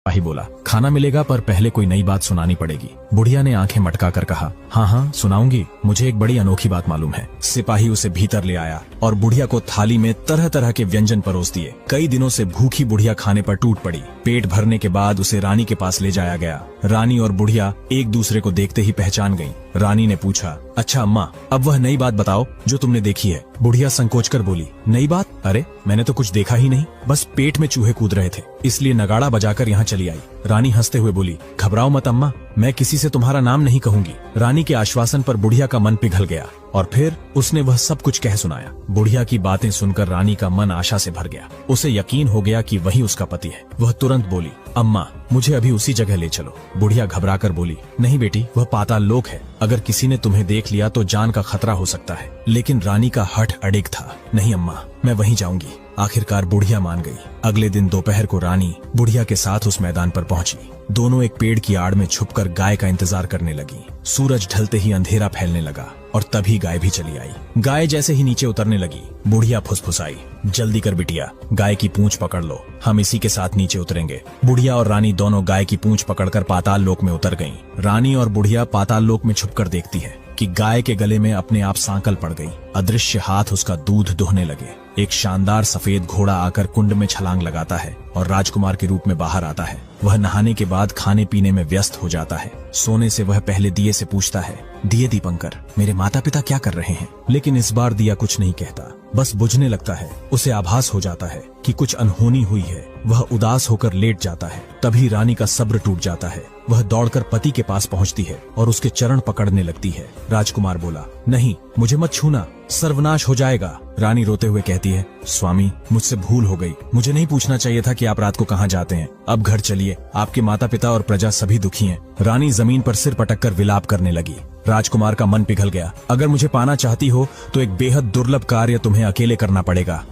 सिपाही बोला, खाना मिलेगा पर पहले कोई नई बात सुनानी पड़ेगी। बुढ़िया ने आंखें मटका कर कहा, हाँ हाँ सुनाऊंगी, मुझे एक बड़ी अनोखी बात मालूम है। सिपाही उसे भीतर ले आया और बुढ़िया को थाली में तरह तरह के व्यंजन परोस दिए। कई दिनों से भूखी बुढ़िया खाने पर टूट पड़ी। पेट भरने के बाद उसे रानी के पास ले जाया गया। रानी और बुढ़िया एक दूसरे को देखते ही पहचान गयी। रानी ने पूछा, अच्छा अम्मा, अब वह नई बात बताओ जो तुमने देखी है। बुढ़िया संकोच कर बोली, नई बात? अरे मैंने तो कुछ देखा ही नहीं, बस पेट में चूहे कूद रहे थे, इसलिए नगाड़ा बजाकर यहाँ चली आई। रानी हंसते हुए बोली, घबराओ मत अम्मा, मैं किसी से तुम्हारा नाम नहीं कहूंगी। रानी के आश्वासन पर बुढ़िया का मन पिघल गया और फिर उसने वह सब कुछ कह सुनाया। बुढ़िया की बातें सुनकर रानी का मन आशा से भर गया। उसे यकीन हो गया कि वही उसका पति है। वह तुरंत बोली, अम्मा मुझे अभी उसी जगह ले चलो। बुढ़िया घबराकर बोली, नहीं बेटी, वह पाताल लोक है, अगर किसी ने तुम्हें देख लिया तो जान का खतरा हो सकता है। लेकिन रानी का हठ अडिग था, नहीं अम्मा, मैं वहीं जाऊंगी। आखिरकार बुढ़िया मान गई। अगले दिन दोपहर को रानी बुढ़िया के साथ उस मैदान पर पहुंची। दोनों एक पेड़ की आड़ में छुपकर गाय का इंतजार करने लगी। सूरज ढलते ही अंधेरा फैलने लगा और तभी गाय भी चली आई। गाय जैसे ही नीचे उतरने लगी, बुढ़िया फुसफुसाई, जल्दी कर बिटिया, गाय की पूंछ पकड़ लो, हम इसी के साथ नीचे उतरेंगे। बुढ़िया और रानी दोनों गाय की पूंछ पकड़कर पाताल लोक में उतर गईं। रानी और बुढ़िया पाताल लोक में छुपकर देखती है कि गाय के गले में अपने आप सांकल पड़ गई। अदृश्य हाथ उसका दूध दुहने लगे। एक शानदार सफेद घोड़ा आकर कुंड में छलांग लगाता है और राजकुमार के रूप में बाहर आता है। वह नहाने के बाद खाने पीने में व्यस्त हो जाता है। सोने से वह पहले दिए से पूछता है, दिए दीपंकर, मेरे माता पिता क्या कर रहे हैं? लेकिन इस बार दिया कुछ नहीं कहता, बस बुझने लगता है। उसे आभास हो जाता है कि कुछ अनहोनी हुई है। वह उदास होकर लेट जाता है। तभी रानी का सब्र टूट जाता है। वह दौड़कर पति के पास पहुंचती है और उसके चरण पकड़ने लगती है। राजकुमार बोला, नहीं, मुझे मत छूना, सर्वनाश हो जाएगा। रानी रोते हुए कहती है, स्वामी मुझसे भूल हो गई, मुझे नहीं पूछना चाहिए था कि आप रात को कहाँ जाते हैं। अब घर चलिए, आपके माता पिता और प्रजा सभी दुखी हैं। रानी जमीन पर सिर पटककर विलाप करने लगी। राजकुमार का मन पिघल गया। अगर मुझे पाना चाहती हो तो एक बेहद दुर्लभ कार्य तुम्हें अकेले करना पड़ेगा।